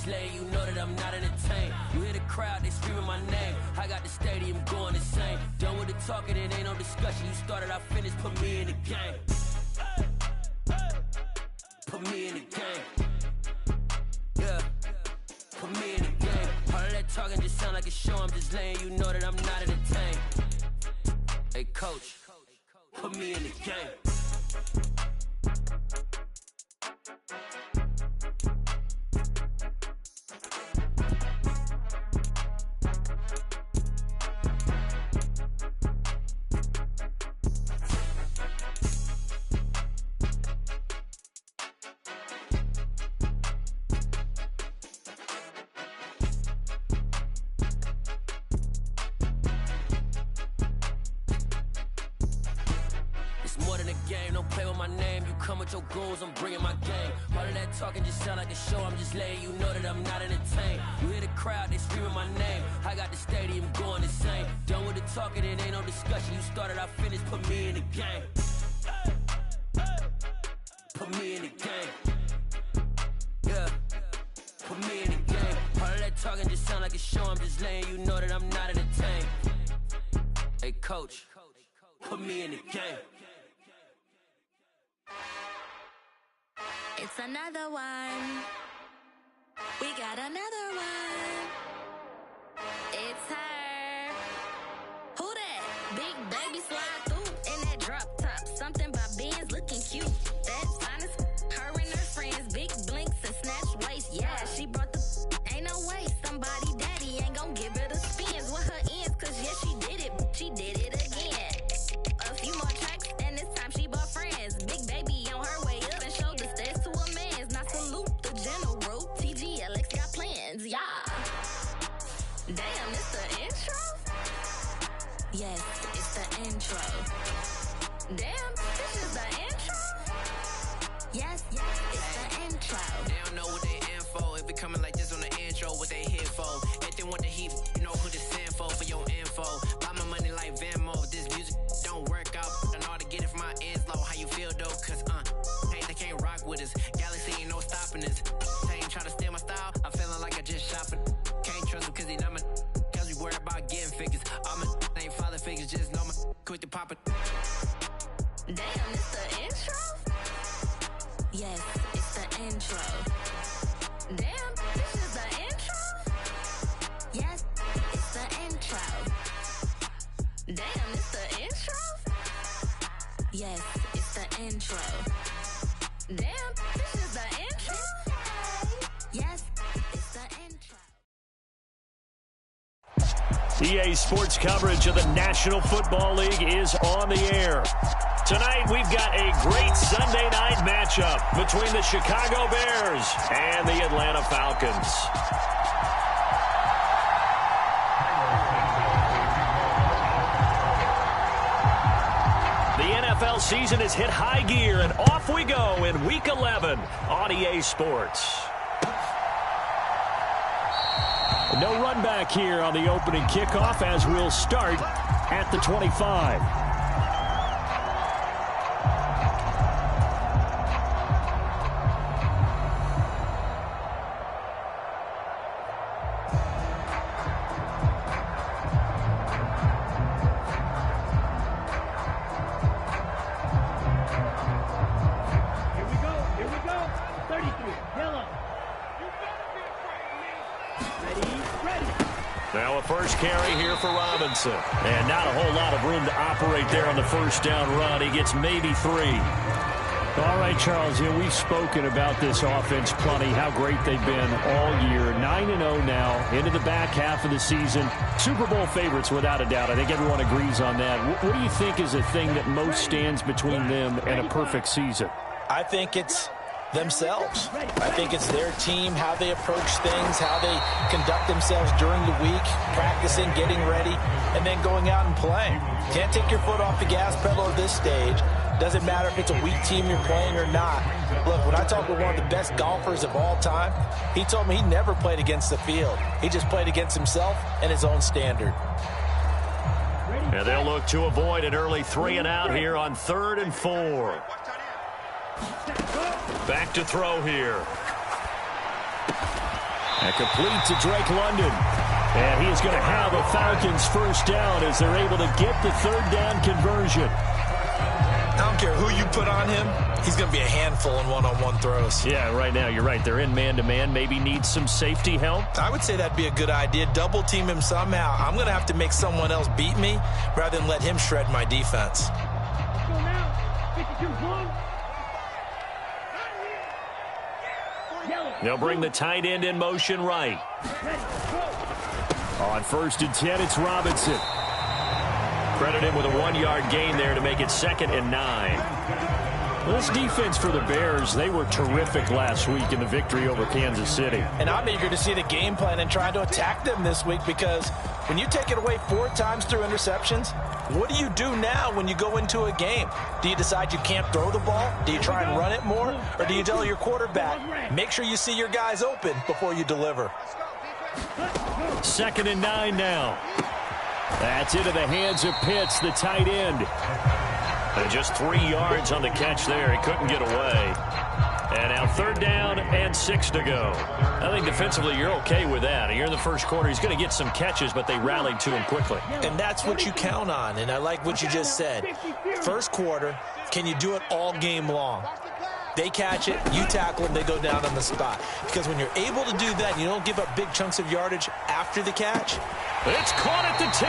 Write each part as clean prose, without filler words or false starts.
just letting you know that I'm not entertained. You hear the crowd, they screaming my name. I got the stadium going insane. Done with the talking, it ain't no discussion. You started, I finished, put me in the game. Put me in the game. Yeah, put me in the game. All of that talking just sound like a show. I'm just letting you know that I'm not entertained. Hey, coach, put me in the game. More than a game, don't play with my name. You come with your goons, I'm bringing my game. All of that talking just sound like a show. I'm just letting you know that I'm not entertained. You hear the crowd, they screaming my name. I got the stadium going insane. Done with the talking, it ain't no discussion. You started, I finished, put me in the game. Put me in the game. Yeah, put me in the game. All of that talking just sound like a show. I'm just letting you know that I'm not entertained. Hey, coach, put me in the game. It's another one. We got another one. It's her. Who that? Big baby slide through in that drop top. Something by Benz looking cute. That's honest. Her and her friends, big blinks and snatch waist. Yeah, she brought the. Ain't no way somebody daddy ain't gon' give her the spins with her ends. Cause yeah, she did it. She did it again. A few more tracks and this time she bought friends. Big baby on her way up and showed the stairs to a man's. Now salute the general. TGLX got plans, yeah. Damn, it's the intro? Yes, it's the intro. Damn, this is the intro? Yes, it's the intro. They don't know what they in for. If it coming like this on the intro, what they here for? If they want the heat, you know who to send for your info. Buy my money like Venmo. If this music don't work out, I know how to get it from my ends low. How you feel though? Cause hey, they can't rock with us. Galaxy ain't no stopping us. They ain't try to steal my style. I'm feeling like I just shopping. Can't trust them cause they not my. Cause we worried about getting figures. All my ain't father figures. Just know my quick to pop it. Damn, it's the intro? Yes, it's the intro. Damn, this is the intro? Yes, it's the intro. Damn, it's the intro? Yes, it's the intro. Damn, this is the intro? Yes, it's the intro. EA Sports coverage of the National Football League is on the air. Tonight, we've got a great Sunday night matchup between the Chicago Bears and the Atlanta Falcons. The NFL season has hit high gear, and off we go in Week 11 on EA Sports. No run back here on the opening kickoff as we'll start at the 25. Now a first carry here for Robinson. And not a whole lot of room to operate there on the first down run. He gets maybe 3. All right, Charles, we've spoken about this offense plenty, how great they've been all year. 9-0 now, into the back half of the season. Super Bowl favorites, without a doubt. I think everyone agrees on that. What do you think is the thing that most stands between them and a perfect season? I think it's themselves. I think it's their team, how they approach things, how they conduct themselves during the week, practicing, getting ready, and then going out and playing. Can't take your foot off the gas pedal at this stage. Doesn't matter if it's a weak team you're playing or not. Look, when I talked with one of the best golfers of all time, he told me he never played against the field. He just played against himself and his own standard. And they'll look to avoid an early 3-and-out here on 3rd and 4. Back to throw here. And complete to Drake London. And he is going to have a Falcons first down as they're able to get the third down conversion. I don't care who you put on him. He's going to be a handful in one-on-one throws. Yeah, right now, you're right. They're in man-to-man. Maybe needs some safety help. I would say that'd be a good idea. Double team him somehow. I'm going to have to make someone else beat me rather than let him shred my defense. They'll bring the tight end in motion right. On 1st and 10, it's Robinson. Credit him with a 1-yard gain there to make it 2nd and 9. This defense for the Bears, they were terrific last week in the victory over Kansas City. And I'm eager to see the game plan and try to attack them this week, because when you take it away 4 times through interceptions, what do you do now when you go into a game? Do you decide you can't throw the ball? Do you try and run it more? Or do you tell your quarterback, make sure you see your guys open before you deliver? 2nd and 9 now. That's into the hands of Pitts, the tight end. And just 3 yards on the catch there. He couldn't get away. And now 3rd down and 6 to go. I think defensively you're okay with that. You're in the first quarter. He's going to get some catches, but they rallied to him quickly. And that's what you count on. And I like what you just said. First quarter, can you do it all game long? They catch it, you tackle them, they go down on the spot. Because when you're able to do that, you don't give up big chunks of yardage after the catch. It's caught at the 10.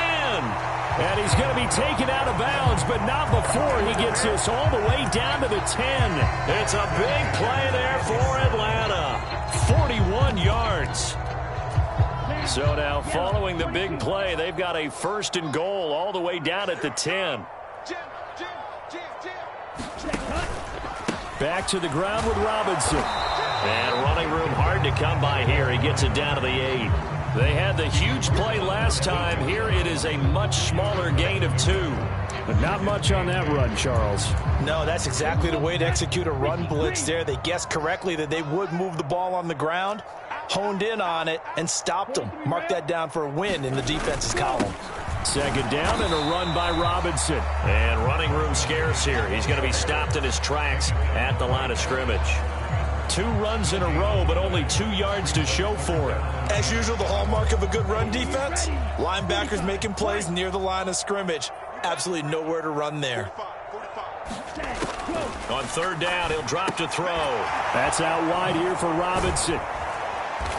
And he's going to be taken out of bounds, but not before he gets this all the way down to the 10. It's a big play there for Atlanta. 41 yards. So now following the big play, they've got a 1st and goal all the way down at the 10. Back to the ground with Robinson. And running room hard to come by here. He gets it down to the 8. They had the huge play last time. Here it is a much smaller gain of 2. But not much on that run, Charles. No, that's exactly the way to execute a run blitz there. They guessed correctly that they would move the ball on the ground, honed in on it, and stopped them. Mark that down for a win in the defense's column. 2nd down and a run by Robinson. And running room scarce here. He's going to be stopped in his tracks at the line of scrimmage. 2 runs in a row, but only 2 yards to show for it. As usual, the hallmark of a good run defense, linebackers making plays near the line of scrimmage. Absolutely nowhere to run there. On 3rd down, he'll drop to throw. That's out wide here for Robinson.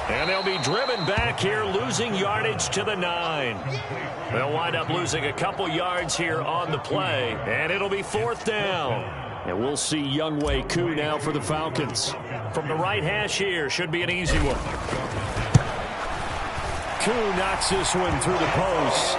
And they'll be driven back here, losing yardage to the 9. They'll wind up losing a couple yards here on the play, and it'll be 4th down. And we'll see Younghoe Koo now for the Falcons. From the right hash here, should be an easy one. Koo knocks this one through the post.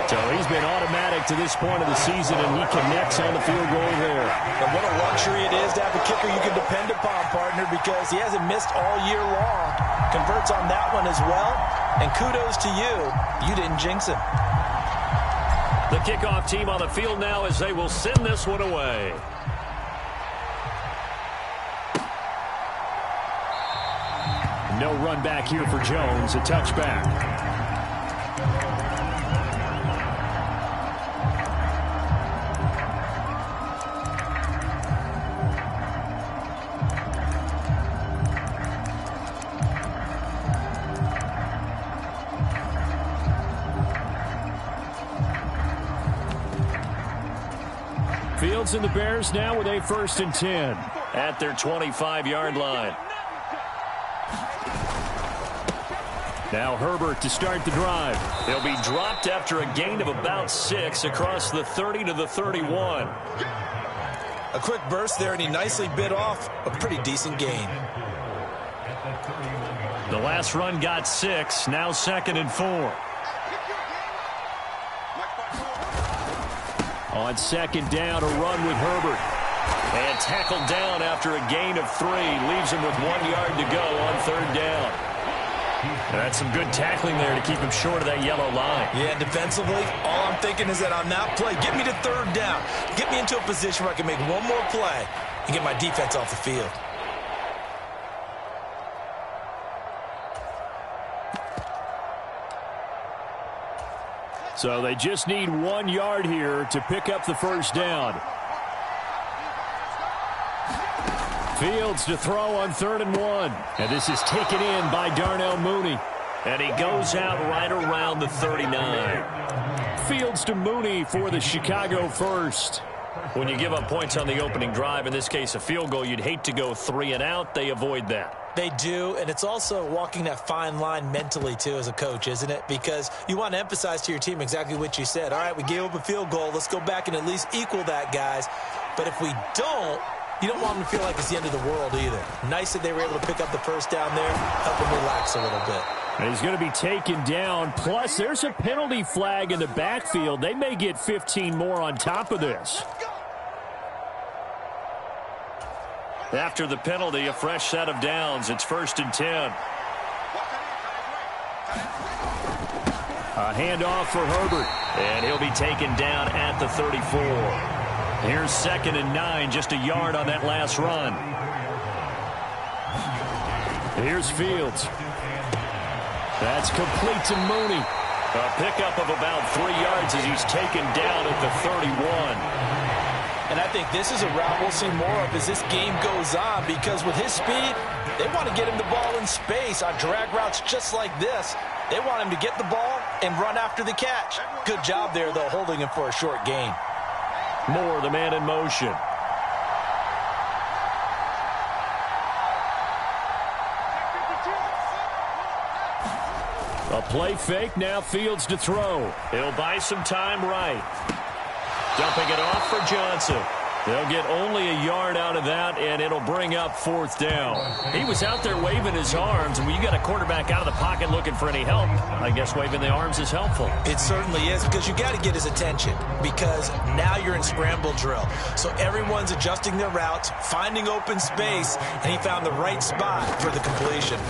So he's been automatic to this point of the season, and he connects on the field goal there. And what a luxury it is to have a kicker you can depend upon, partner, because he hasn't missed all year long. Converts on that one as well, and kudos to you. You didn't jinx him. The kickoff team on the field now as they will send this one away. No run back here for Jones, a touchback. Fields and the Bears now with a 1st and 10 at their 25-yard line. Now Herbert to start the drive. He'll be dropped after a gain of about 6 across the 30 to the 31. A quick burst there, and he nicely bit off a pretty decent gain. The last run got 6, now 2nd and 4. On 2nd down, a run with Herbert. And tackled down after a gain of 3. Leaves him with 1 yard to go on 3rd down. And that's some good tackling there to keep him short of that yellow line. Yeah, defensively, all I'm thinking is that on that play, get me to 3rd down. Get me into a position where I can make one more play and get my defense off the field. So they just need 1 yard here to pick up the 1st down. Fields to throw on 3rd and 1. And this is taken in by Darnell Mooney. And he goes out right around the 39. Fields to Mooney for the Chicago first. When you give up points on the opening drive, in this case a field goal, you'd hate to go 3 and out. They avoid that. They do, and it's also walking that fine line mentally, too, as a coach, isn't it? Because you want to emphasize to your team exactly what you said. All right, we gave up a field goal. Let's go back and at least equal that, guys. But if we don't, you don't want them to feel like it's the end of the world either. Nice that they were able to pick up the first down there, help them relax a little bit. And he's going to be taken down. Plus, there's a penalty flag in the backfield. They may get 15 more on top of this. After the penalty, a fresh set of downs. It's 1st and 10. A handoff for Herbert. And he'll be taken down at the 34. Here's 2nd and 9, just a yard on that last run. Here's Fields. That's complete to Mooney. A pickup of about 3 yards as he's taken down at the 31. And I think this is a route we'll see more of as this game goes on, because with his speed, they want to get him the ball in space on drag routes just like this. They want him to get the ball and run after the catch. Good job there, though, holding him for a short gain. Moore, the man in motion. A play fake, now Fields to throw. He'll buy some time right. Dumping it off for Johnson. They'll get only a yard out of that, and it'll bring up 4th down. He was out there waving his arms, and when you got a quarterback out of the pocket looking for any help, I guess waving the arms is helpful. It certainly is, because you got to get his attention, because now you're in scramble drill. So everyone's adjusting their routes, finding open space, and he found the right spot for the completion.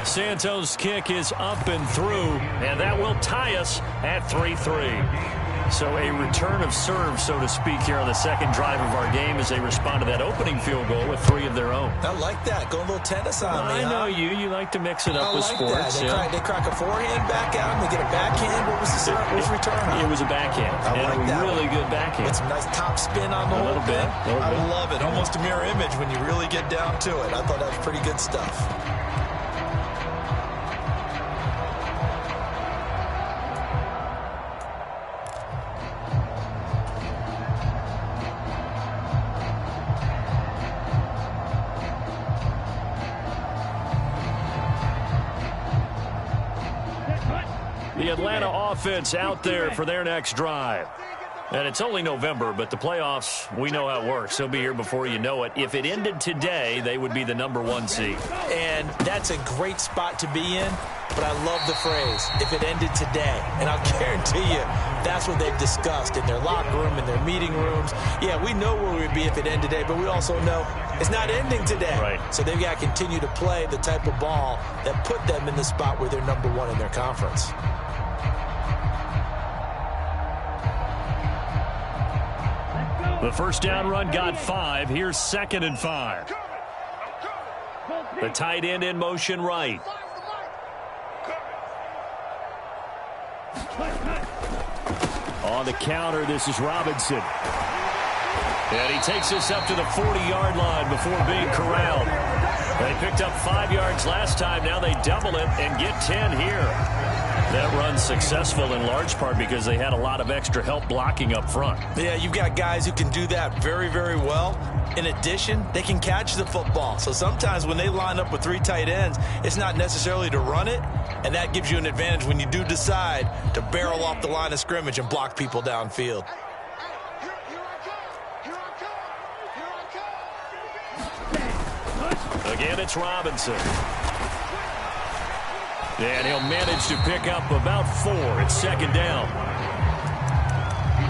Santos' kick is up and through, and that will tie us at 3-3. So a return of serve, so to speak, here on the second drive of our game as they respond to that opening field goal with 3 of their own. I like that. Go a little tennis on me, I know you. You like to mix it up with sports. They crack a forehand back out, and they get a backhand. What was the serve? What was return on? It was a backhand. A really good backhand. With some nice top spin on the whole thing. I love it. Almost a mirror image when you really get down to it. I thought that was pretty good stuff. The Atlanta offense out there for their next drive. And it's only November, but the playoffs, we know how it works. They'll be here before you know it. If it ended today, they would be the #1 seed. And that's a great spot to be in, but I love the phrase, if it ended today. And I'll guarantee you, that's what they've discussed in their locker room, in their meeting rooms. Yeah, we know where we'd be if it ended today, but we also know it's not ending today. Right. So they've got to continue to play the type of ball that put them in the spot where they're #1 in their conference. The first down run got 5. Here's 2nd and 5. The tight end in motion right. On the counter, this is Robinson. And he takes this up to the 40-yard line before being corralled. They picked up 5 yards last time. Now they double it and get 10 here. That run's successful in large part because they had a lot of extra help blocking up front. Yeah, you've got guys who can do that very, very well. In addition, they can catch the football. So sometimes when they line up with 3 tight ends, it's not necessarily to run it, and that gives you an advantage when you do decide to barrel off the line of scrimmage and block people downfield. Again, it's Robinson. And he'll manage to pick up about 4. It's 2nd down.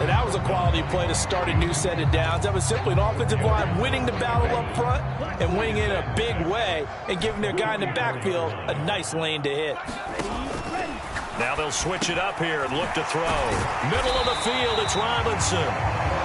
And that was a quality play to start a new set of downs. That was simply an offensive line winning the battle up front and winning it in a big way and giving their guy in the backfield a nice lane to hit. Now they'll switch it up here and look to throw. Middle of the field, it's Robinson.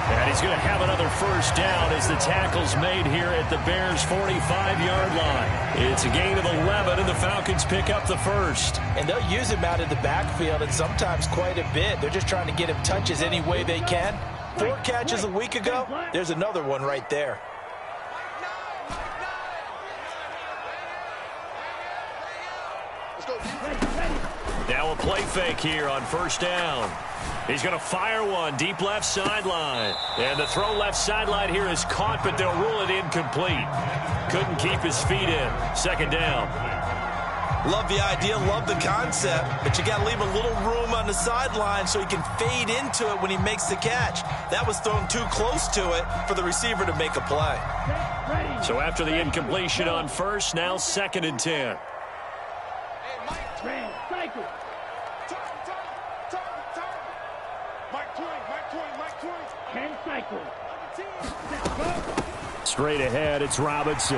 And he's going to have another first down as the tackle's made here at the Bears' 45-yard line. It's a gain of 11, and the Falcons pick up the first. And they'll use him out of the backfield, and sometimes quite a bit. They're just trying to get him touches any way they can. 4 catches a week ago. There's another one right there. Now a play fake here on first down. He's going to fire one deep left sideline. And the throw left sideline here is caught, but they'll rule it incomplete. Couldn't keep his feet in. Second down. Love the idea, love the concept, but you got to leave a little room on the sideline so he can fade into it when he makes the catch. That was thrown too close to it for the receiver to make a play. So after the incompletion on first, now 2nd and 10. Straight ahead, it's Robinson.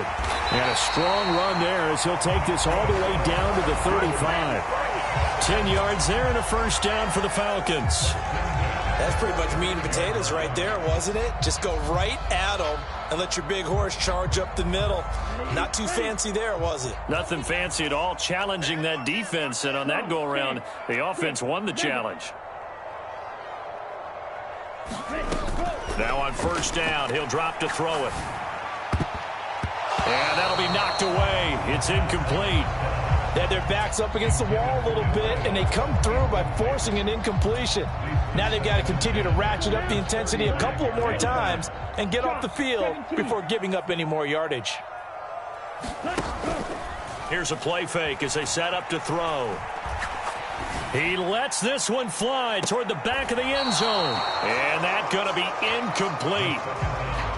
And a strong run there as he'll take this all the way down to the 35. 10 yards there and a first down for the Falcons. That's pretty much meat and potatoes right there, wasn't it? Just go right at them and let your big horse charge up the middle. Not too fancy there, was it? Nothing fancy at all, challenging that defense. And on that go-around, the offense won the challenge. Now on first down, he'll drop to throw it. And that'll be knocked away. It's incomplete. They had their backs up against the wall a little bit, and they come through by forcing an incompletion. Now they've got to continue to ratchet up the intensity a couple of more times and get off the field before giving up any more yardage. Here's a play fake as they set up to throw. He lets this one fly toward the back of the end zone. And that's going to be incomplete.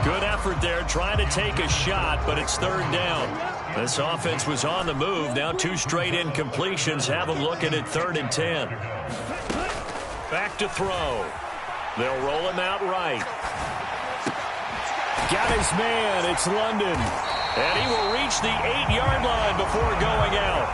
Good effort there trying to take a shot, but it's third down. This offense was on the move. Now 2 straight incompletions have them looking at 3rd and 10. Back to throw. They'll roll him out right. Got his man. It's London. And he will reach the 8-yard line before going out.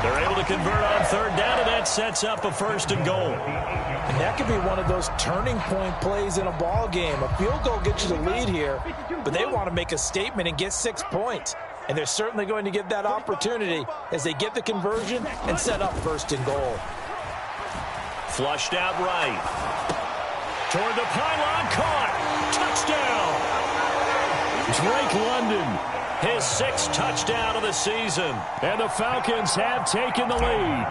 They're able to convert on third down, and that sets up a 1st and goal. And that could be one of those turning point plays in a ball game. A field goal gets you the lead here, but they want to make a statement and get 6 points. And they're certainly going to get that opportunity as they get the conversion and set up 1st and goal. Flushed out right. Toward the pylon, caught. Touchdown. Drake London. His 6th touchdown of the season. And the Falcons have taken the lead.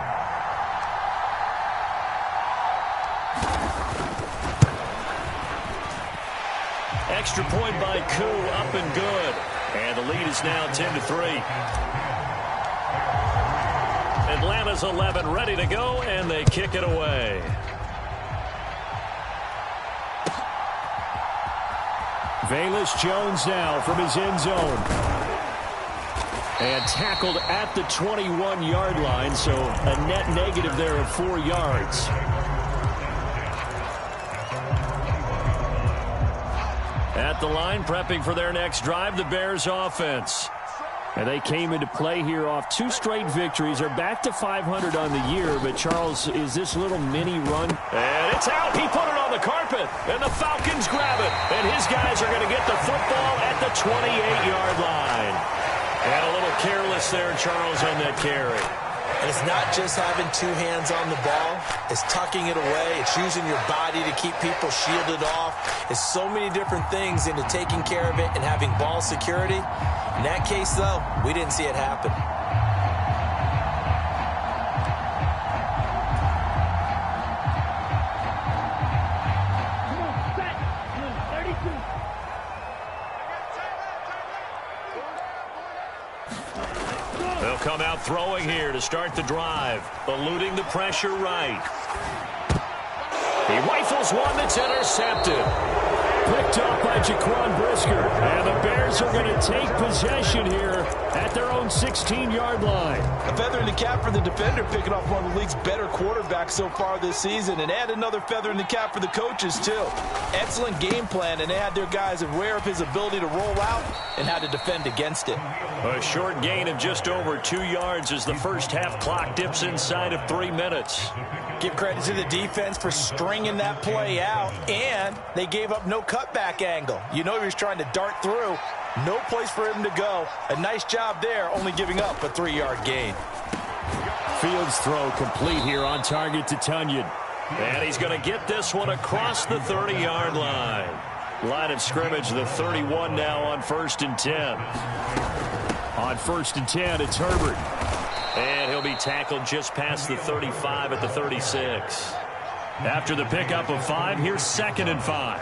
Extra point by Koo, up and good. And the lead is now 10-3. Atlanta's 11 ready to go, and they kick it away. Velus Jones now from his end zone. And tackled at the 21-yard line, so a net negative there of 4 yards. At the line, prepping for their next drive, the Bears offense. And they came into play here off 2 straight victories. They're back to 500 on the year, but Charles, is this little mini run? And it's out. He put it on the carpet, and the Falcons grab it. And his guys are going to get the football at the 28-yard line. And a little careless there, Charles, on that carry. And it's not just having 2 hands on the ball. It's tucking it away. It's using your body to keep people shielded off. It's so many different things into taking care of it and having ball security. In that case, though, we didn't see it happen. They'll come out throwing here to start the drive, eluding the pressure right. He rifles one that's intercepted. Picked up by Jaquan Brisker. And the Bears are going to take possession here at their own 16-yard line. A feather in the cap for the defender, picking off one of the league's better quarterbacks so far this season. And add another feather in the cap for the coaches, too. Excellent game plan, and they had their guys aware of his ability to roll out and how to defend against it. A short gain of just over 2 yards as the first half clock dips inside of 3 minutes. Give credit to the defense for stringing that play out, and they gave up no cutback angle. You know he was trying to dart through. No place for him to go. A nice job there, only giving up a 3-yard gain. Fields throw complete here on target to Tunyon. And he's going to get this one across the 30-yard line. Line of scrimmage, the 31 now on 1st and 10. On 1st and 10, it's Herbert. And he'll be tackled just past the 35 at the 36. After the pickup of 5, here's 2nd and 5.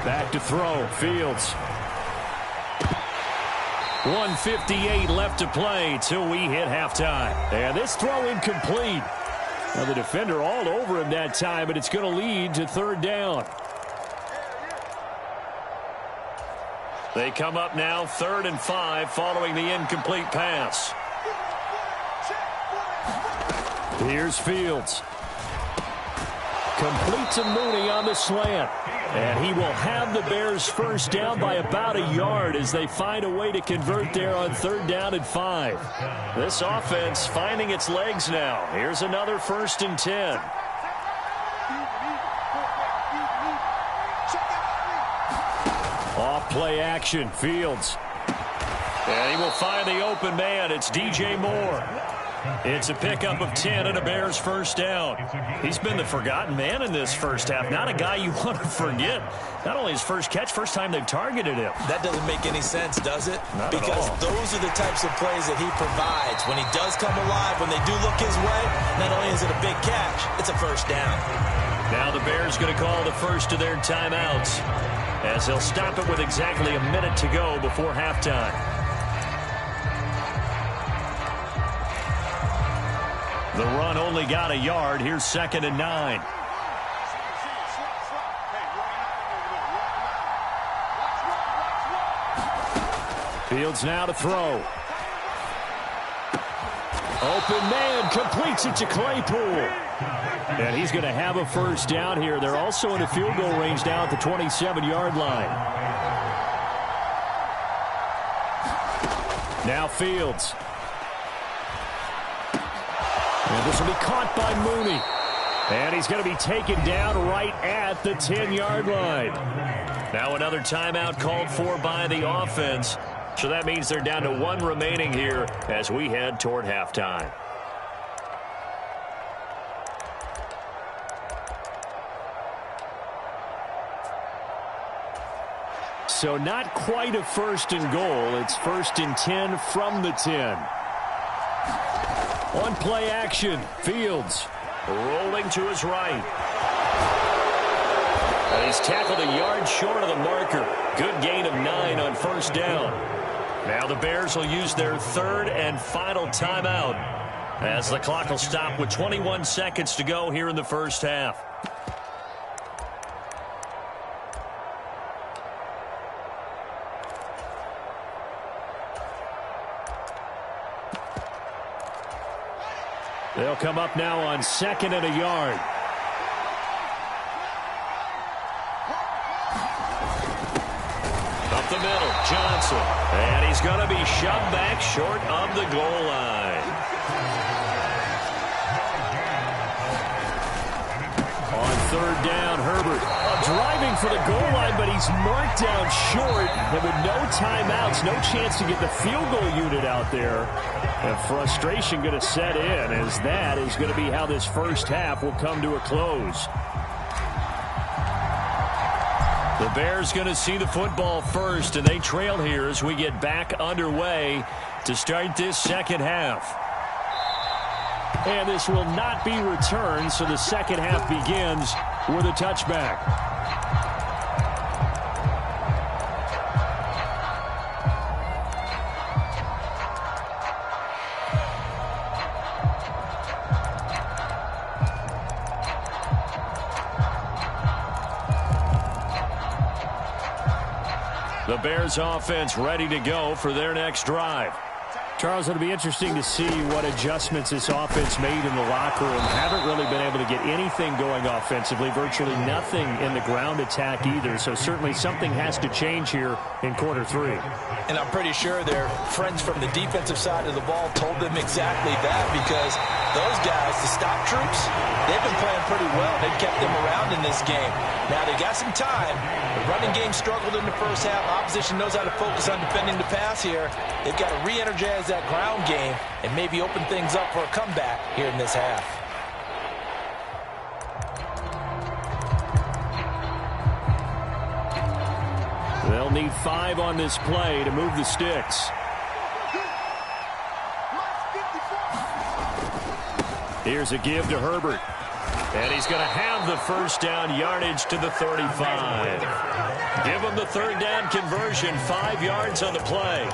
Back to throw. Fields. 1:58 left to play till we hit halftime. And this throw incomplete. Well, the defender all over him that time, but it's going to lead to 3rd down. They come up now 3rd and 5 following the incomplete pass. Here's Fields. Complete to Mooney on the slant. And he will have the Bears first down by about a yard as they find a way to convert there on 3rd down and 5. This offense finding its legs now. Here's another 1st and 10. Off play action. Fields. And he will find the open man. It's DJ Moore. It's a pickup of 10 and a Bears first down. He's been the forgotten man in this first half. Not a guy you want to forget. Not only his first catch, first time they've targeted him. That doesn't make any sense, does it? Not because at all. Those are the types of plays that he provides. When he does come alive, when they do look his way, not only is it a big catch, it's a first down. Now the Bears going to call the first of their timeouts as they'll stop it with exactly a minute to go before halftime. The run only got a yard. Here's 2nd and 9. Fields now to throw. Open man completes it to Claypool. And he's going to have a first down here. They're also in a field goal range now at the 27-yard line. Now Fields. And this will be caught by Mooney. And he's going to be taken down right at the 10-yard line. Now another timeout called for by the offense. So that means they're down to 1 remaining here as we head toward halftime. So not quite a 1st and goal. It's 1st and 10 from the 10. On play action, Fields rolling to his right. And he's tackled a yard short of the marker. Good gain of 9 on first down. Now the Bears will use their 3rd and final timeout as the clock will stop with 21 seconds to go here in the first half. They'll come up now on 2nd and a yard. Up the middle, Johnson. And he's going to be shoved back short of the goal line. On 3rd down, Herbert driving for the goal line, but he's marked down short. And with no timeouts, no chance to get the field goal unit out there. And frustration going to set in as that is going to be how this first half will come to a close. The Bears going to see the football first, and they trail here as we get back underway to start this second half. And this will not be returned, so the second half begins with a touchback. The Bears offense ready to go for their next drive. Charles, it'll be interesting to see what adjustments this offense made in the locker room. Haven't really been able to get anything going offensively, virtually nothing in the ground attack either. So certainly something has to change here in quarter 3. And I'm pretty sure their friends from the defensive side of the ball told them exactly that, because those guys, the stop troops, they've been playing pretty well. They've kept them around in this game. Now they got some time. The running game struggled in the first half. Opposition knows how to focus on defending the pass here. They've got to re-energize that ground game and maybe open things up for a comeback here in this half. They'll need 5 on this play to move the sticks. Here's a give to Herbert. And he's going to have the first down yardage to the 35. Give him the third down conversion, 5 yards on the play.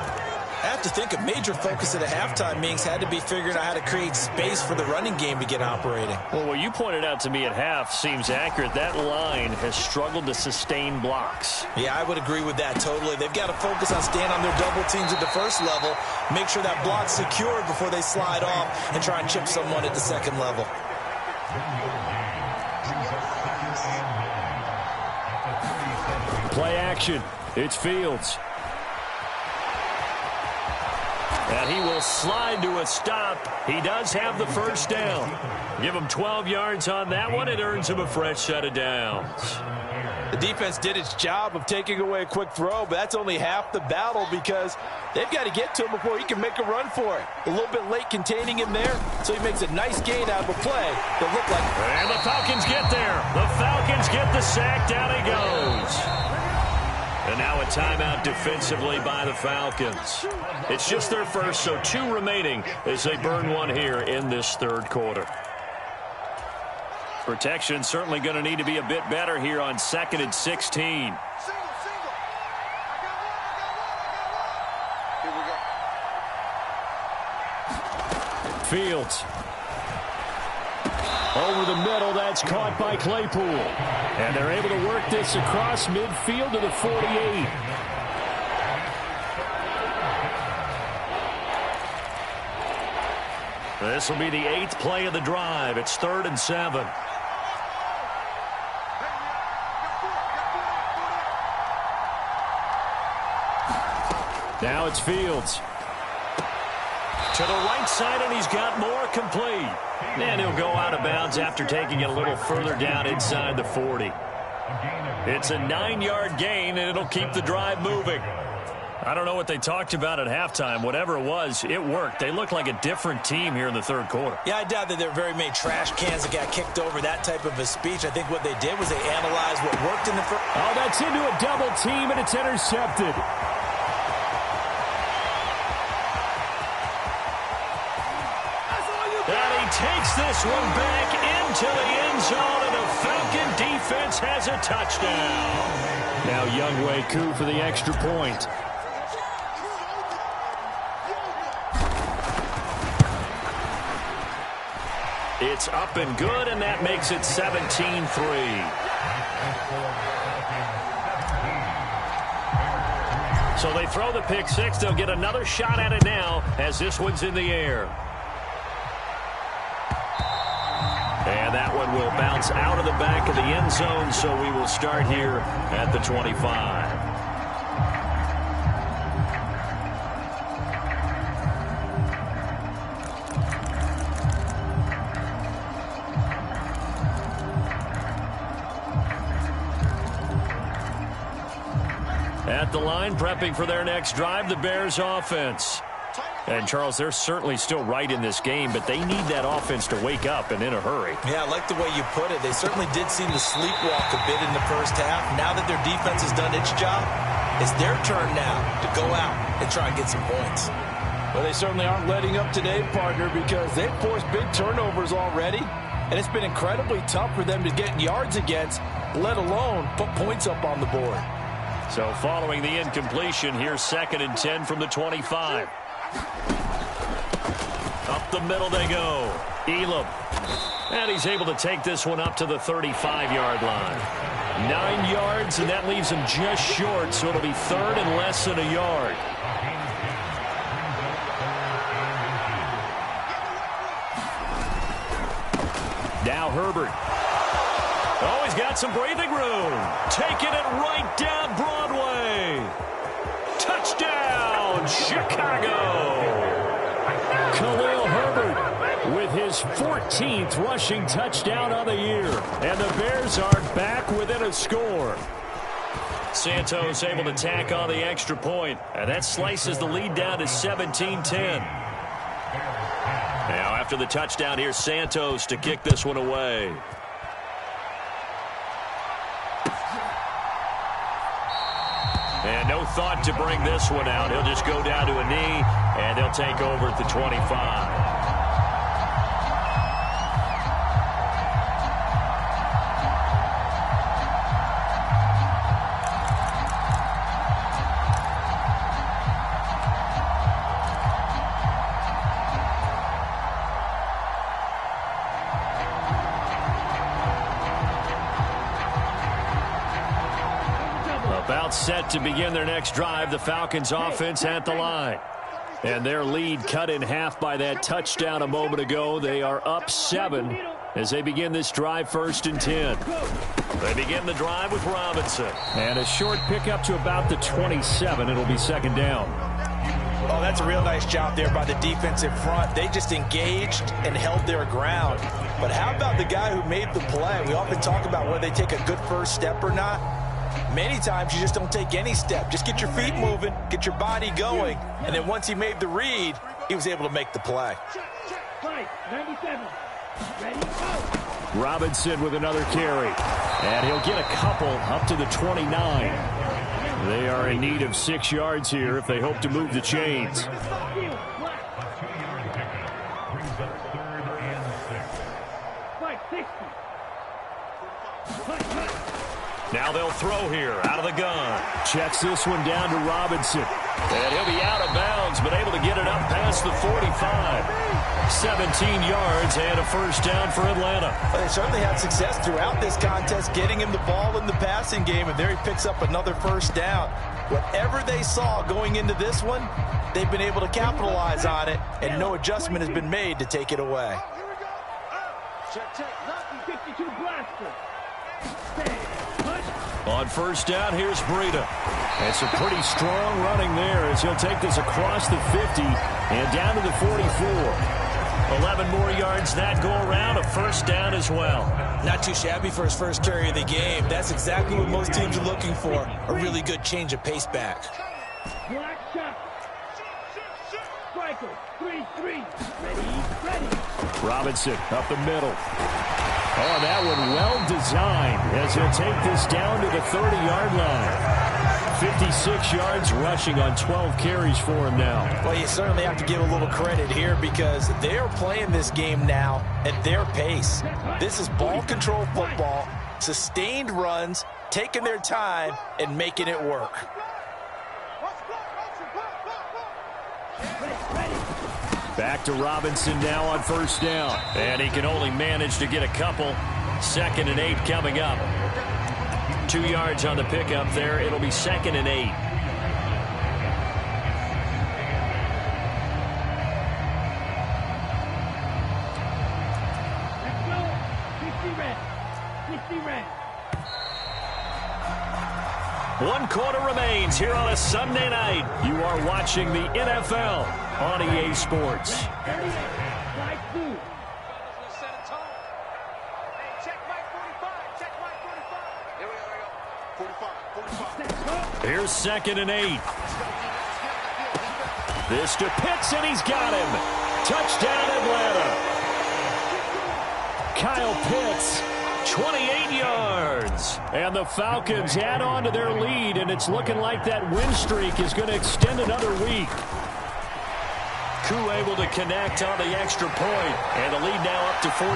I have to think a major focus at a halftime meetings had to be figuring out how to create space for the running game to get operating. Well, what you pointed out to me at half seems accurate. That line has struggled to sustain blocks. Yeah, I would agree with that totally. They've got to focus on staying on their double teams at the first level, make sure that block's secured before they slide off and try and chip someone at the second level. Play action. It's Fields. And he will slide to a stop. He does have the first down. Give him 12 yards on that one. It earns him a fresh set of downs. The defense did its job of taking away a quick throw, but that's only half the battle because they've got to get to him before he can make a run for it. A little bit late containing him there, so he makes a nice gain out of a play that looked like... And the Falcons get there. The Falcons get the sack. Down he goes. And now a timeout defensively by the Falcons. It's just their first, so 2 remaining as they burn one here in this third quarter. Protection certainly going to need to be a bit better here on 2nd and 16. Fields. Over the middle, that's caught by Claypool. And they're able to work this across midfield to the 48. This will be the 8th play of the drive. It's 3rd and 7. Now it's Fields. To the right side, and he's got more complete. And he'll go out of bounds after taking it a little further down inside the 40. It's a 9-yard gain, and it'll keep the drive moving. I don't know what they talked about at halftime. Whatever it was, it worked. They look like a different team here in the third quarter. Yeah, I doubt that there were very many trash cans that got kicked over, that type of a speech. I think what they did was they analyzed what worked in the first. Oh, that's into a double team, and it's intercepted. And he takes this one back into the end zone, and the Falcon defense has a touchdown. Now Younghoe Koo for the extra point. It's up and good, and that makes it 17-3. So they throw the pick six. They'll get another shot at it now as this one's in the air. And that one will bounce out of the back of the end zone, so we will start here at the 25. At the line, prepping for their next drive, the Bears offense. And, Charles, they're certainly still right in this game, but they need that offense to wake up and in a hurry. Yeah, I like the way you put it. They certainly did seem to sleepwalk a bit in the first half. Now that their defense has done its job, it's their turn now to go out and try and get some points. Well, they certainly aren't letting up today, partner, because they've forced big turnovers already, and it's been incredibly tough for them to get yards against, let alone put points up on the board. So following the incompletion, here's 2nd and 10 from the 25. Up the middle they go. Elam. And he's able to take this one up to the 35-yard line. 9 yards, and that leaves him just short, so it'll be 3rd and less than a yard. Now Herbert. Oh, he's got some breathing room. Taking it right down Broadway. Touchdown, Chicago. Khalil Herbert with his 14th rushing touchdown on the year. And the Bears are back within a score. Santos able to tack on the extra point. And that slices the lead down to 17-10. Now after the touchdown, here's Santos to kick this one away. And no thought to bring this one out. He'll just go down to a knee, and they'll take over at the 25. Timeout set to begin their next drive. The Falcons offense at the line. And their lead cut in half by that touchdown a moment ago. They are up 7 as they begin this drive, 1st and 10. They begin the drive with Robinson. And a short pickup to about the 27. It'll be 2nd down. Oh, that's a real nice job there by the defensive front. They just engaged and held their ground. But how about the guy who made the play? We often talk about whether they take a good first step or not. Many times you just don't take any step. Just get your feet moving, get your body going, and then once he made the read, he was able to make the play. Robinson with another carry. And he'll get a couple up to the 29. They are in need of 6 yards here if they hope to move the chains. Now they'll throw here out of the gun. Checks this one down to Robinson. And he'll be out of bounds, but able to get it up past the 45. 17 yards and a 1st down for Atlanta. Well, they certainly had success throughout this contest, getting him the ball in the passing game, and there he picks up another 1st down. Whatever they saw going into this one, they've been able to capitalize on it, and no adjustment has been made to take it away. On 1st down, here's Breida. It's a pretty strong running there as he'll take this across the 50 and down to the 44. 11 more yards that go around, a 1st down as well. Not too shabby for his first carry of the game. That's exactly what most teams are looking for, a really good change of pace back. Black shot. Striker, 3-3. Ready. Robinson up the middle. Oh, that one well designed as he'll take this down to the 30-yard line. 56 yards rushing on 12 carries for him now. Well, you certainly have to give a little credit here because they are playing this game now at their pace. This is ball control football, sustained runs, taking their time, and making it work. Back to Robinson now on 1st down. And he can only manage to get a couple. 2nd and 8 coming up. 2 yards on the pickup there. It'll be 2nd and 8. Let's go. 50 red. 50 red. 1 quarter remains here on a Sunday night. You are watching the NFL on EA Sports. Here's 2nd and 8. This to Pitts, and he's got him. Touchdown, Atlanta. Kyle Pitts, 28 yards. And the Falcons add on to their lead, and it's looking like that win streak is going to extend another week. Koo able to connect on the extra point, and the lead now up to 14.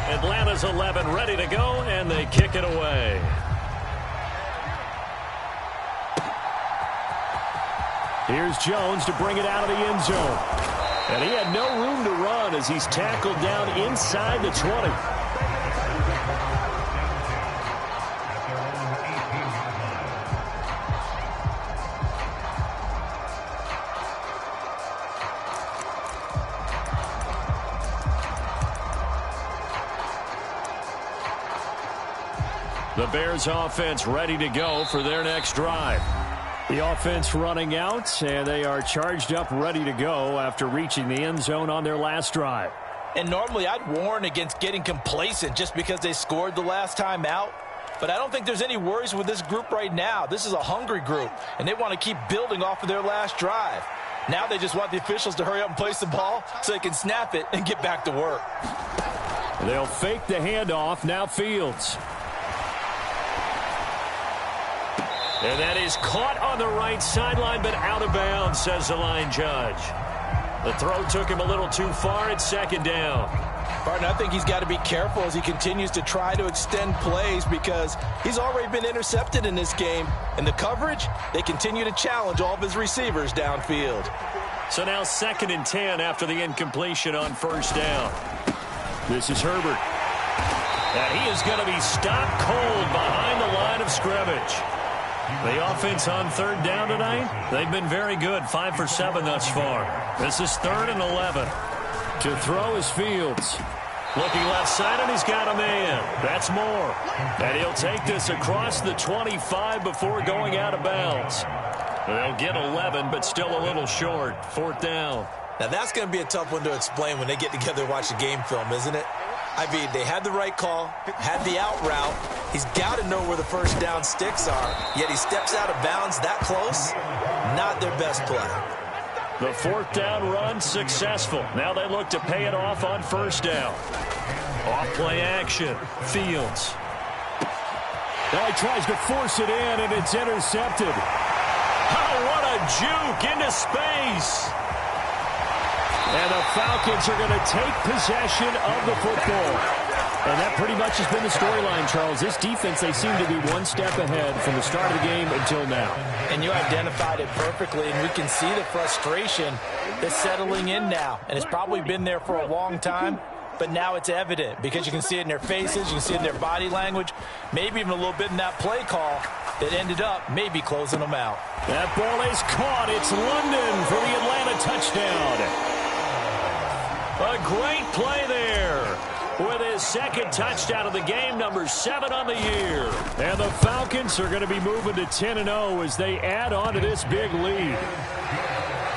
Atlanta's 11 ready to go, and they kick it away. Here's Jones to bring it out of the end zone. And he had no room to run as he's tackled down inside the 20. The Bears offense ready to go for their next drive. The offense running out, and they are charged up, ready to go after reaching the end zone on their last drive. And normally I'd warn against getting complacent just because they scored the last time out. But I don't think there's any worries with this group right now. This is a hungry group, and they want to keep building off of their last drive. Now they just want the officials to hurry up and place the ball so they can snap it and get back to work. They'll fake the handoff. Now Fields. And that is caught on the right sideline, but out of bounds, says the line judge. The throw took him a little too far at 2nd down. Barton, I think he's got to be careful as he continues to try to extend plays because he's already been intercepted in this game. And the coverage, they continue to challenge all of his receivers downfield. So now 2nd and 10 after the incompletion on 1st down. This is Herbert. And he is going to be stopped cold behind the line of scrimmage. The offense on third down tonight, they've been very good, 5 for 7 thus far. This is 3rd and 11. To throw is Fields. Looking left side, and he's got a man. That's Moore. And he'll take this across the 25 before going out of bounds. They'll get 11, but still a little short. 4th down. Now, that's going to be a tough one to explain when they get together and watch the game film, isn't it? I mean, they had the right call, had the out route. He's got to know where the first down sticks are, yet he steps out of bounds that close. Not their best play. The 4th down run successful. Now they look to pay it off on 1st down. Off play action. Fields. Now he tries to force it in, and it's intercepted. Oh, what a juke into space. And the Falcons are going to take possession of the football. And that pretty much has been the storyline, Charles. This defense, they seem to be one step ahead from the start of the game until now. And you identified it perfectly, and we can see the frustration that's settling in now. And it's probably been there for a long time, but now it's evident because you can see it in their faces, you can see it in their body language, maybe even a little bit in that play call that ended up maybe closing them out. That ball is caught. It's London for the Atlanta touchdown. A great play there with his 2nd touchdown of the game, number 7 on the year. And the Falcons are going to be moving to 10-0 as they add on to this big lead.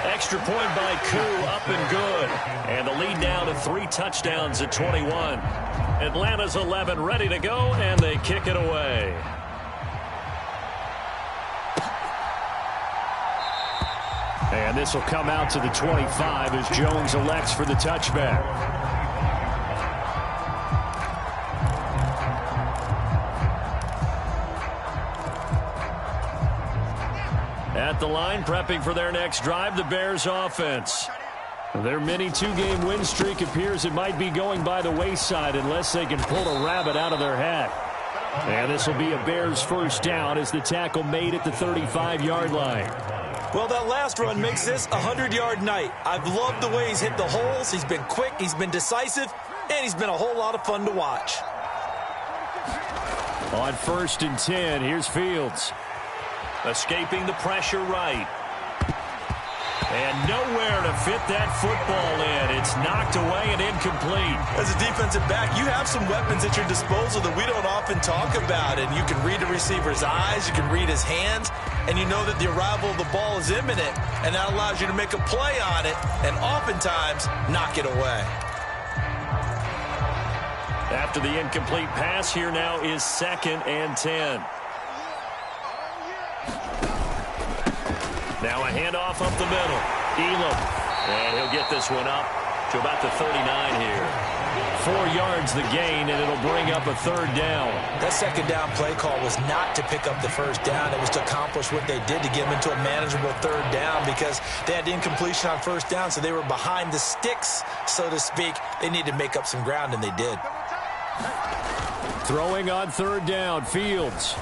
Extra point by Koo, up and good. And the lead down to 3 touchdowns at 21. Atlanta's 11 ready to go, and they kick it away. And this will come out to the 25 as Jones elects for the touchback. At the line, prepping for their next drive, the Bears offense. Their mini 2-game win streak appears it might be going by the wayside unless they can pull a rabbit out of their hat. And this will be a Bears 1st down as the tackle made at the 35-yard line. Well, that last run makes this a 100-yard night. I've loved the way he's hit the holes. He's been quick, he's been decisive, and he's been a whole lot of fun to watch. On 1st and 10, here's Fields. Escaping the pressure right. And nowhere to fit that football in. It's knocked away and incomplete. As a defensive back, you have some weapons at your disposal that we don't often talk about. And you can read the receiver's eyes, you can read his hands, and you know that the arrival of the ball is imminent. And that allows you to make a play on it and oftentimes knock it away. After the incomplete pass, here now is 2nd and 10. Now a handoff up the middle. Elam. And he'll get this one up to about the 39 here. 4 yards the gain, and it'll bring up a 3rd down. That 2nd down play call was not to pick up the 1st down. It was to accomplish what they did to get them into a manageable 3rd down because they had incompletion on 1st down, so they were behind the sticks, so to speak. They needed to make up some ground, and they did. Throwing on 3rd down, Fields.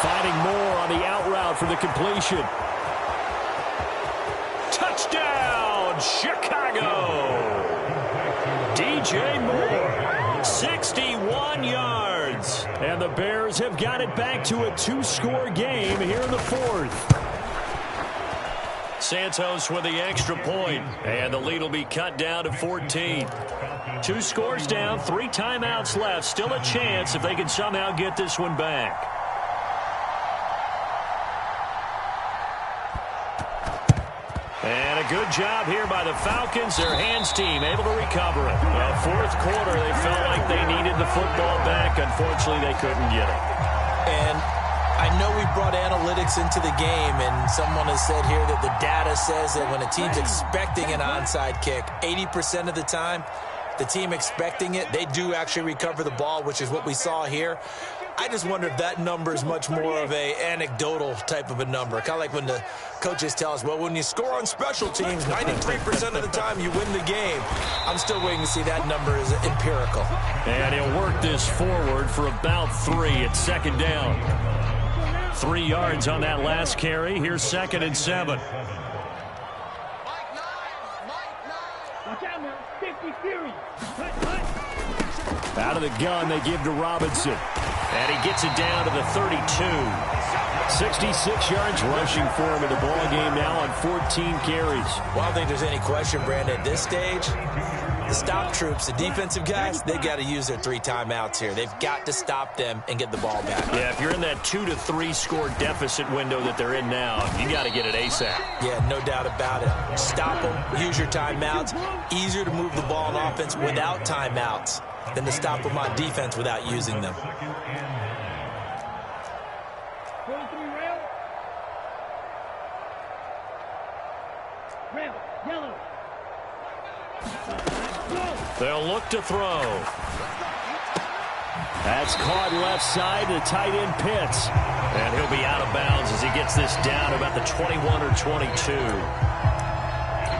Finding Moore on the out route for the completion. Touchdown, Chicago! DJ Moore, 61 yards. And the Bears have got it back to a 2-score game here in the 4th. Santos with the extra point, and the lead will be cut down to 14. 2 scores down, 3 timeouts left. Still a chance if they can somehow get this one back. And a good job here by the Falcons. Their hands team able to recover it. Well, 4th quarter, they felt like they needed the football back. Unfortunately, they couldn't get it. And I know we brought analytics into the game, and someone has said here that the data says that when a team's expecting an onside kick, 80% of the time, the team expecting it, they do actually recover the ball, which is what we saw here. I just wonder if that number is much more of a anecdotal type of a number. Kind of like when the coaches tell us, well, when you score on special teams, 93% of the time you win the game. I'm still waiting to see that number is empirical. And he'll work this forward for about 3 at 2nd down. 3 yards on that last carry. Here's 2nd and 7. Watch out now. 50 series. Cut. Out of the gun, they give to Robinson. And he gets it down to the 32. 66 yards rushing for him in the ball game now on 14 carries. Well, I don't think there's any question, Brandon, at this stage. The stop troops, the defensive guys, they got to use their 3 timeouts here. They've got to stop them and get the ball back. Yeah, if you're in that 2 to 3 score deficit window that they're in now, you got to get it ASAP. Yeah, no doubt about it. Stop them, use your timeouts. Easier to move the ball on offense without timeouts than to stop them on defense without using them. They'll look to throw. That's caught left side to tight end Pitts. And he'll be out of bounds as he gets this down to about the 21 or 22.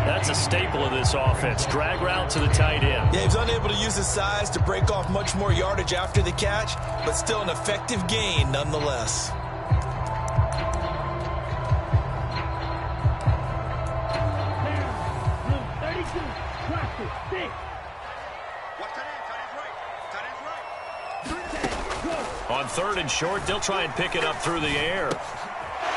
That's a staple of this offense. Drag route to the tight end. Yeah, he's unable to use his size to break off much more yardage after the catch, but still an effective gain nonetheless. On 3rd and short, they'll try and pick it up through the air.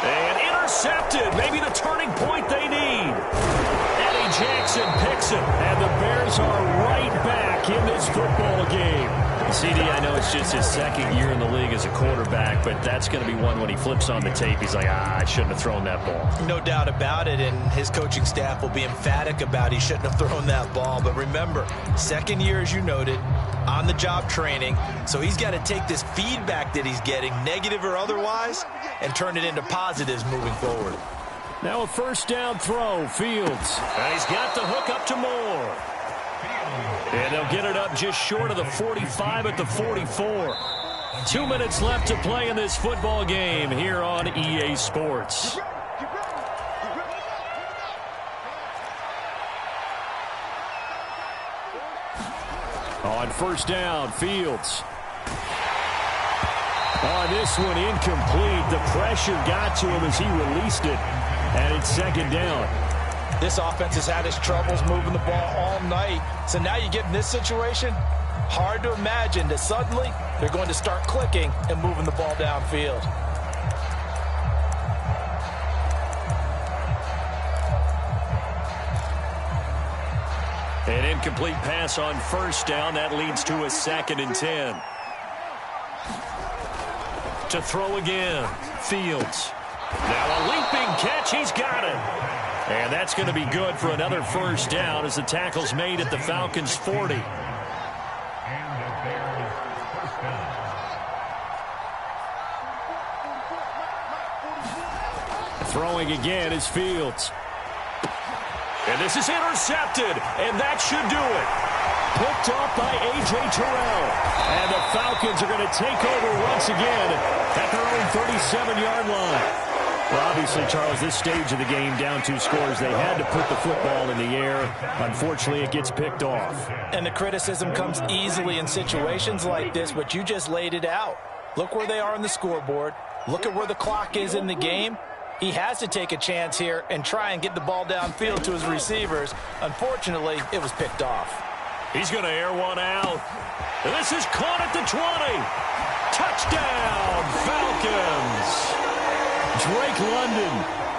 And intercepted. Maybe the turning point they need. Eddie Jackson picks it. And the Bears are right back in this football game. CD, I know it's just his 2nd year in the league as a quarterback, but that's going to be one when he flips on the tape. He's like, I shouldn't have thrown that ball. No doubt about it, and his coaching staff will be emphatic about he shouldn't have thrown that ball. But remember, 2nd year, as you noted, on-the-job training, so he's got to take this feedback that he's getting, negative or otherwise, and turn it into positives moving forward. Now a 1st down throw, Fields. And he's got the hook up to Moore. And they'll get it up just short of the 45 at the 44. 2 minutes left to play in this football game here on EA Sports. On 1st down, Fields. On this one, incomplete. The pressure got to him as he released it. And it's 2nd down. This offense has had its troubles moving the ball all night. So now you get in this situation, hard to imagine that suddenly they're going to start clicking and moving the ball downfield. An incomplete pass on 1st down. That leads to a 2nd and 10. To throw again, Fields. Now a leaping catch. He's got it. And that's going to be good for another 1st down as the tackle's made at the Falcons' 40. Throwing again is Fields. And this is intercepted, and that should do it. Picked off by A.J. Terrell. And the Falcons are going to take over once again at their own 37-yard line. Well, obviously, Charles, this stage of the game, down 2 scores, they had to put the football in the air. Unfortunately, it gets picked off. And the criticism comes easily in situations like this, but you just laid it out. Look where they are on the scoreboard. Look at where the clock is in the game. He has to take a chance here and try and get the ball downfield to his receivers. Unfortunately, it was picked off. He's going to air one out. This is caught at the 20. Touchdown, Falcons. Drake London,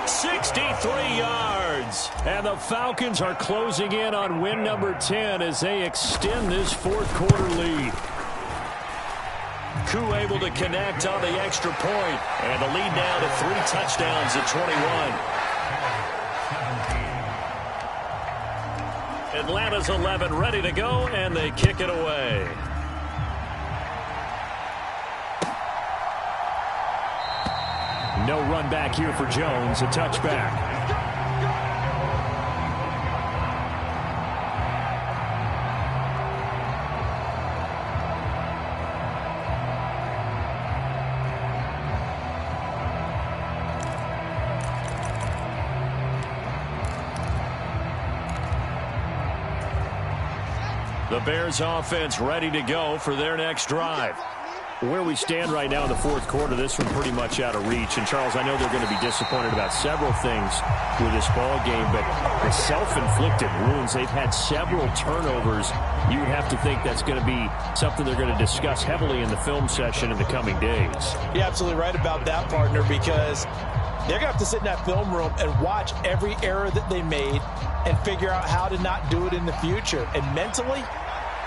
63 yards. And the Falcons are closing in on win number 10 as they extend this 4th quarter lead. Koo able to connect on the extra point. And the lead now to 3 touchdowns at 21. Atlanta's 11 ready to go, and they kick it away. No run back here for Jones, a touchback. The Bears offense ready to go for their next drive. Where we stand right now in the fourth quarter, this one pretty much out of reach. And, Charles, I know they're going to be disappointed about several things with this ball game, but the self-inflicted wounds, they've had several turnovers. You would have to think that's going to be something they're going to discuss heavily in the film session in the coming days. You're absolutely right about that, partner, because they're going to have to sit in that film room and watch every error that they made and figure out how to not do it in the future. And mentally,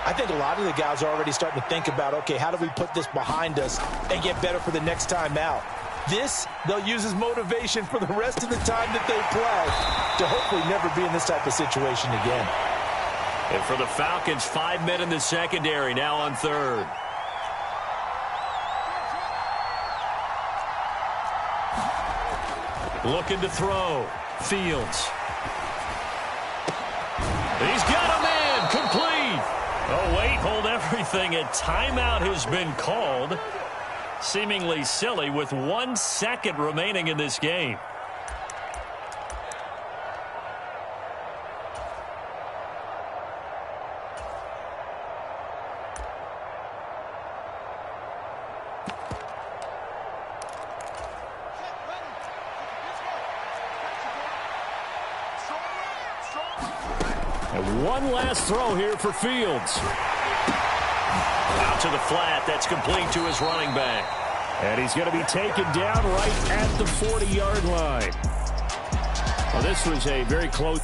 I think a lot of the guys are already starting to think about, okay, how do we put this behind us and get better for the next time out? This, they'll use as motivation for the rest of the time that they play to hopefully never be in this type of situation again. And for the Falcons, 5 men in the secondary, now on third. Looking to throw. Fields. He's got a man. Complete. Oh, wait, hold everything. A timeout has been called. Seemingly silly with 1 second remaining in this game. And one last throw here for Fields. Out to the flat. That's complete to his running back. And he's going to be taken down right at the 40-yard line. Well, this was a very close.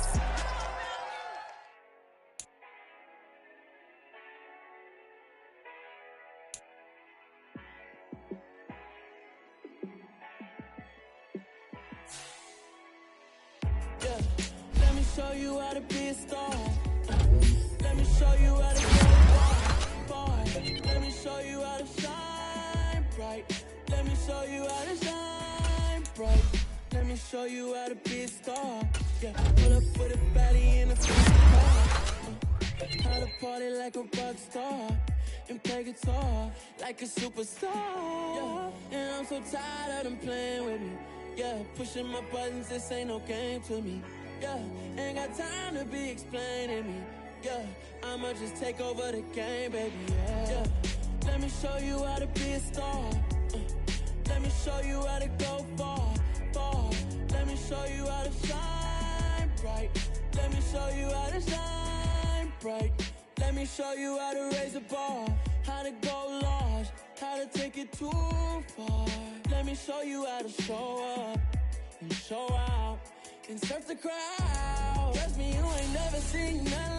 Let me show you how to be a star. Let me show you how to go far. Let me show you how to shine bright. Let me show you how to shine bright. Let me show you how to be a star. Yeah, pull up with a baddie in a car. How to party like a rock star and play guitar like a superstar. Yeah, and I'm so tired of them playing with me. Yeah, pushing my buttons, this ain't no game to me. Yeah, ain't got time to be explaining me. Yeah, I'ma just take over the game, baby. Yeah, let me show you how to be a star. Let me show you how to go far, far. Let me show you how to shine bright. Let me show you how to shine bright. Let me show you how to raise a bar, how to go large, how to take it too far. Let me show you how to show up and show out and surf the crowd. Trust me, you ain't never seen nothing